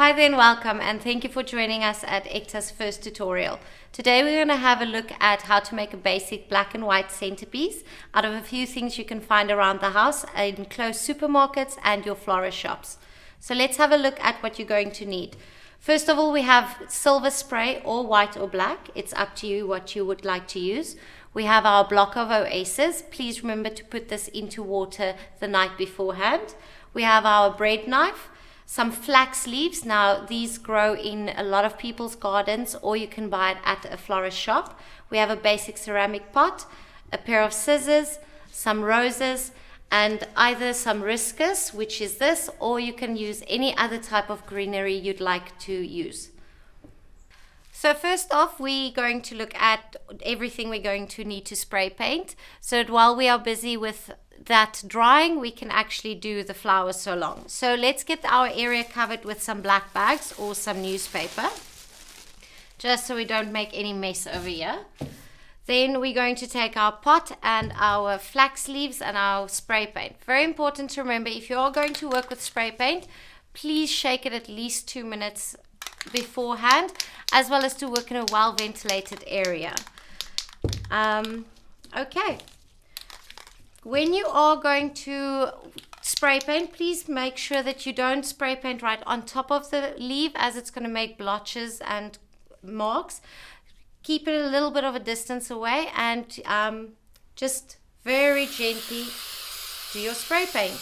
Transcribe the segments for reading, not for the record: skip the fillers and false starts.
Hi there and welcome, and thank you for joining us at ECTA's first tutorial. Today we're going to have a look at how to make a basic black and white centerpiece out of a few things you can find around the house in close supermarkets and your florist shops. So let's have a look at what you're going to need. First of all, we have silver spray or white or black. It's up to you what you would like to use. We have our block of Oasis. Please remember to put this into water the night beforehand. We have our bread knife. Some flax leaves. Now these grow in a lot of people's gardens, or you can buy it at a florist shop. We have a basic ceramic pot, a pair of scissors, some roses, and either some riscus, which is this, or you can use any other type of greenery you'd like to use. So first off, we're going to look at everything we're going to need to spray paint, so that while we are busy with that drying, we can actually do the flowers so long. So let's get our area covered with some black bags or some newspaper, just so we don't make any mess over here. Then we're going to take our pot and our flax leaves and our spray paint. Very important to remember, if you are going to work with spray paint, please shake it at least 2 minutes beforehand, as well as to work in a well ventilated area. Okay. When you are going to spray paint, please make sure that you don't spray paint right on top of the leaf, as it's going to make blotches and marks. Keep it a little bit of a distance away, and just very gently do your spray paint.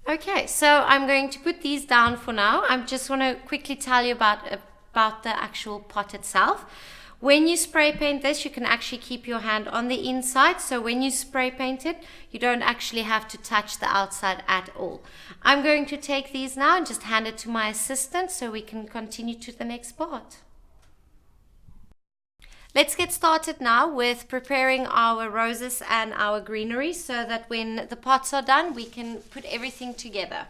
Okay, so I'm going to put these down for now. I just want to quickly tell you about the actual pot itself. When you spray paint this, you can actually keep your hand on the inside, so when you spray paint it, you don't actually have to touch the outside at all. I'm going to take these now and just hand it to my assistant so we can continue to the next part. Let's get started now with preparing our roses and our greenery, so that when the pots are done, we can put everything together.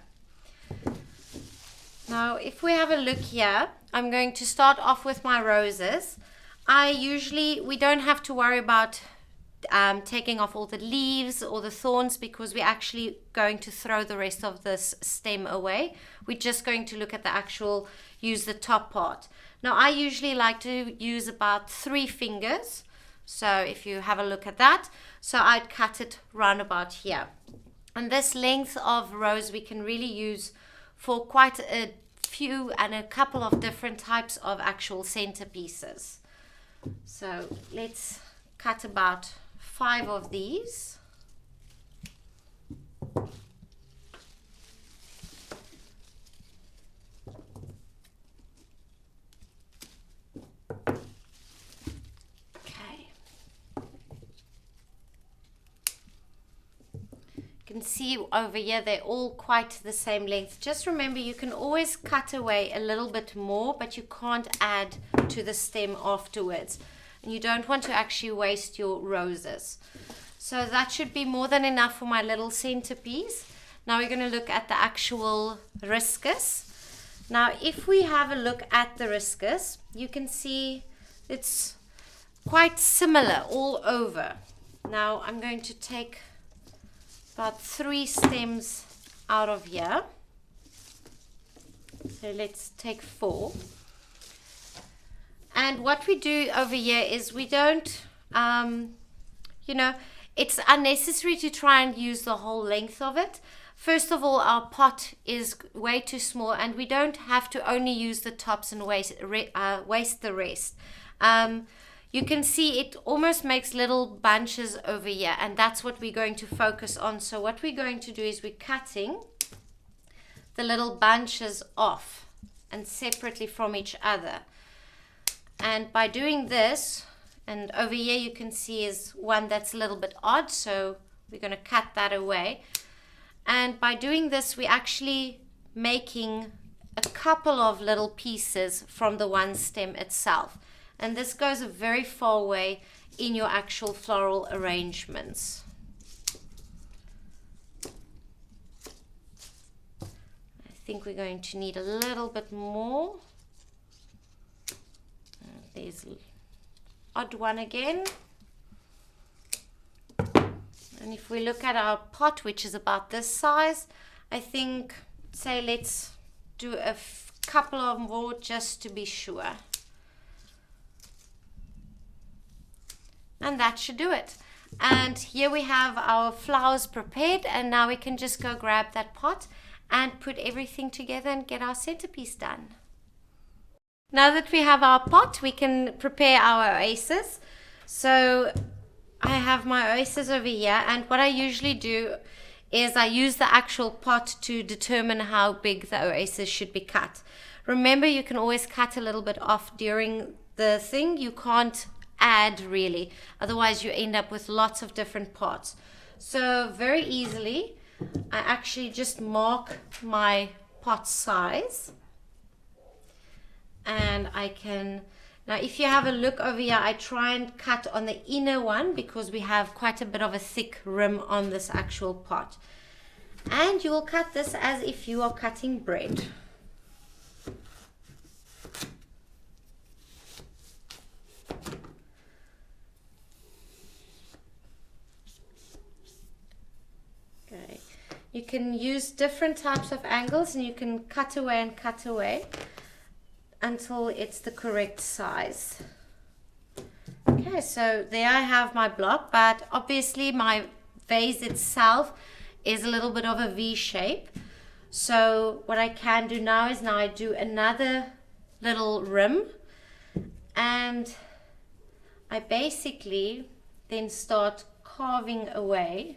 Now, if we have a look here, I'm going to start off with my roses. We don't have to worry about taking off all the leaves or the thorns, because we're actually going to throw the rest of this stem away. We're just going to look at use the top part. Now, I usually like to use about 3 fingers. So if you have a look at that, so I'd cut it round about here. And this length of rose we can really use for quite a few and a couple of different types of actual centerpieces. So let's cut about 5 of these. Okay. You can see over here they're all quite the same length. Just remember, you can always cut away a little bit more, but you can't add to the stem afterwards, and you don't want to actually waste your roses. So that should be more than enough for my little centerpiece. Now we're going to look at the actual riscus. Now if we have a look at the riscus, you can see it's quite similar all over. Now I'm going to take about 3 stems out of here. So let's take 4. And what we do over here is we don't, it's unnecessary to try and use the whole length of it. First of all, our pot is way too small, and we don't have to only use the tops and waste the rest. You can see it almost makes little bunches over here, and that's what we're going to focus on. So what we're going to do is we're cutting the little bunches off and separately from each other. And by doing this, and over here you can see is one that's a little bit odd, so we're going to cut that away. And by doing this, we're actually making a couple of little pieces from the one stem itself. And this goes a very far way in your actual floral arrangements. I think we're going to need a little bit more. There's an odd one again. And if we look at our pot, which is about this size, I think, say, let's do a couple of more just to be sure. And that should do it. And here we have our flowers prepared, and now we can just go grab that pot and put everything together and get our centerpiece done. Now that we have our pot, we can prepare our oasis. So I have my oasis over here, and what I usually do is I use the actual pot to determine how big the oasis should be cut. Remember, you can always cut a little bit off during the thing. You can't add really, otherwise you end up with lots of different parts. So very easily I actually just mark my pot size, and I can, now if you have a look over here, I try and cut on the inner one because we have quite a bit of a thick rim on this actual pot. And you will cut this as if you are cutting bread. You can use different types of angles, and you can cut away and cut away until it's the correct size. Okay, so there I have my block, but obviously my vase itself is a little bit of a V shape. So what I can do now is I do another little rim, and I basically then start carving away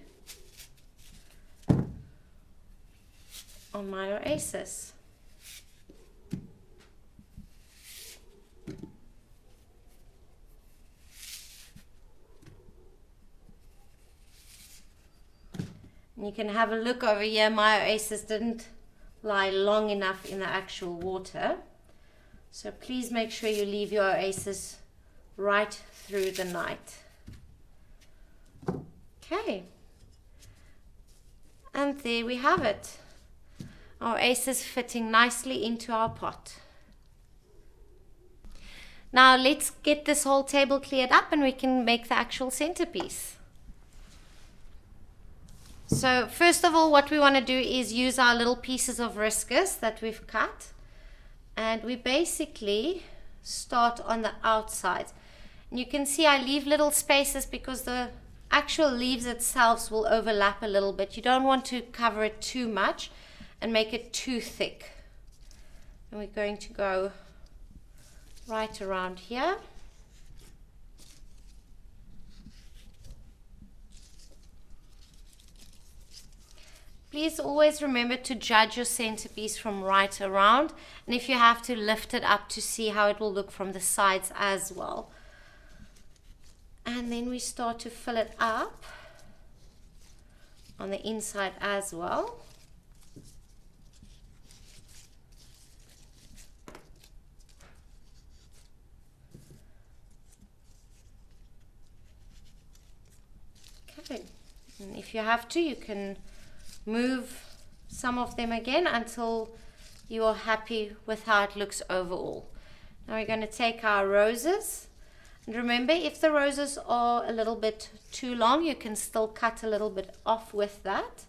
on my oasis. And you can have a look over here. My oasis didn't lie long enough in the actual water, so please make sure you leave your oasis right through the night. Okay, and there we have it. Our oasis fitting nicely into our pot. Now let's get this whole table cleared up and we can make the actual centerpiece. So first of all, what we want to do is use our little pieces of viscose that we've cut, and we basically start on the outside. And you can see I leave little spaces because the actual leaves itself will overlap a little bit. You don't want to cover it too much and make it too thick. And we're going to go right around here. Please always remember to judge your centerpiece from right around, and if you have to, lift it up to see how it will look from the sides as well. And then we start to fill it up on the inside as well. Okay, and if you have to, you can move some of them again until you are happy with how it looks overall. Now we're going to take our roses, and remember, if the roses are a little bit too long, you can still cut a little bit off with that,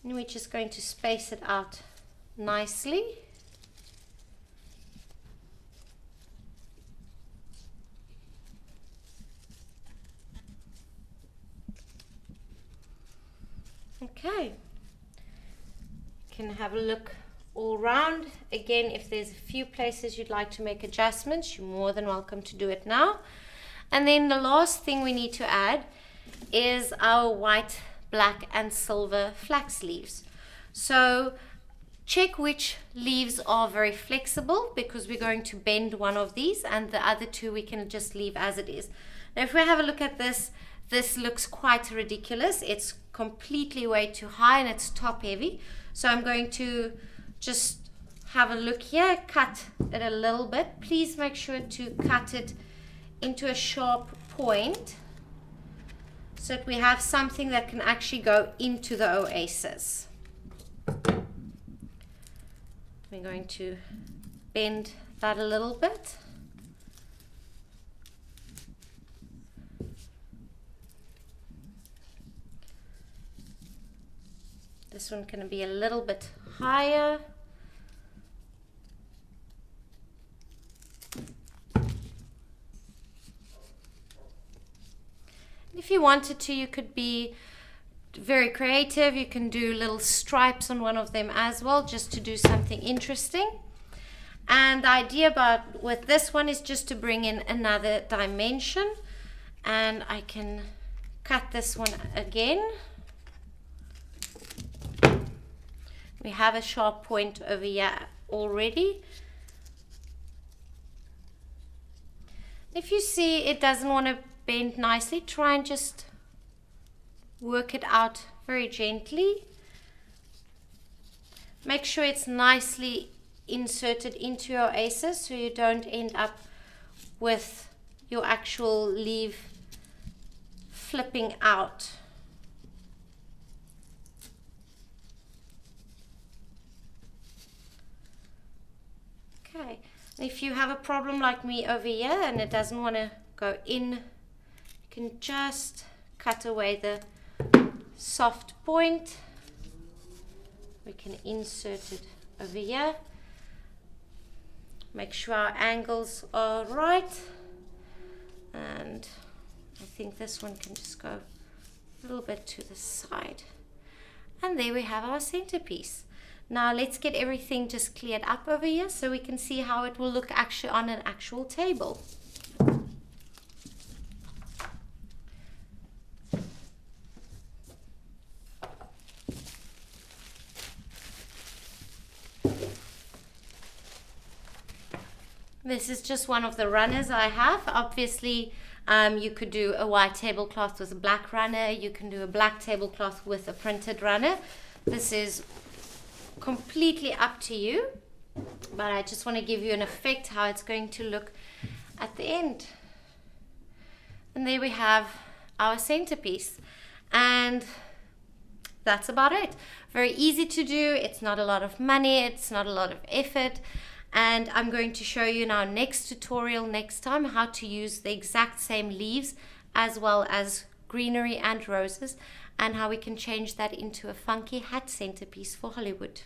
and we're just going to space it out nicely. Okay, you can have a look all round. Again, if there's a few places you'd like to make adjustments, you're more than welcome to do it now. And then the last thing we need to add is our white, black and silver flax leaves. So check which leaves are very flexible, because we're going to bend one of these, and the other two we can just leave as it is. Now if we have a look at this, this looks quite ridiculous. It's completely way too high and it's top heavy. So I'm going to just have a look here, cut it a little bit. Please make sure to cut it into a sharp point so that we have something that can actually go into the oasis. We're going to bend that a little bit. This one can be a little bit higher. If you wanted to, you could be very creative. You can do little stripes on one of them as well, just to do something interesting. And the idea with this one is just to bring in another dimension. And I can cut this one again. We have a sharp point over here already. If you see it doesn't want to bend nicely, try and just work it out very gently. Make sure it's nicely inserted into your Oasis so you don't end up with your actual leaf flipping out. Okay, if you have a problem like me over here and it doesn't want to go in, you can just cut away the soft point. We can insert it over here. Make sure our angles are right. And I think this one can just go a little bit to the side. And there we have our centerpiece. Now let's get everything just cleared up over here so we can see how it will look actually on an actual table. This is just one of the runners I have. Obviously, you could do a white tablecloth with a black runner. You can do a black tablecloth with a printed runner. This is completely up to you, but I just want to give you an effect how it's going to look at the end. And there we have our centerpiece, and that's about it. Very easy to do. It's not a lot of money, it's not a lot of effort. And I'm going to show you in our next tutorial next time how to use the exact same leaves as well as greenery and roses, and how we can change that into a funky hat centerpiece for Hollywood.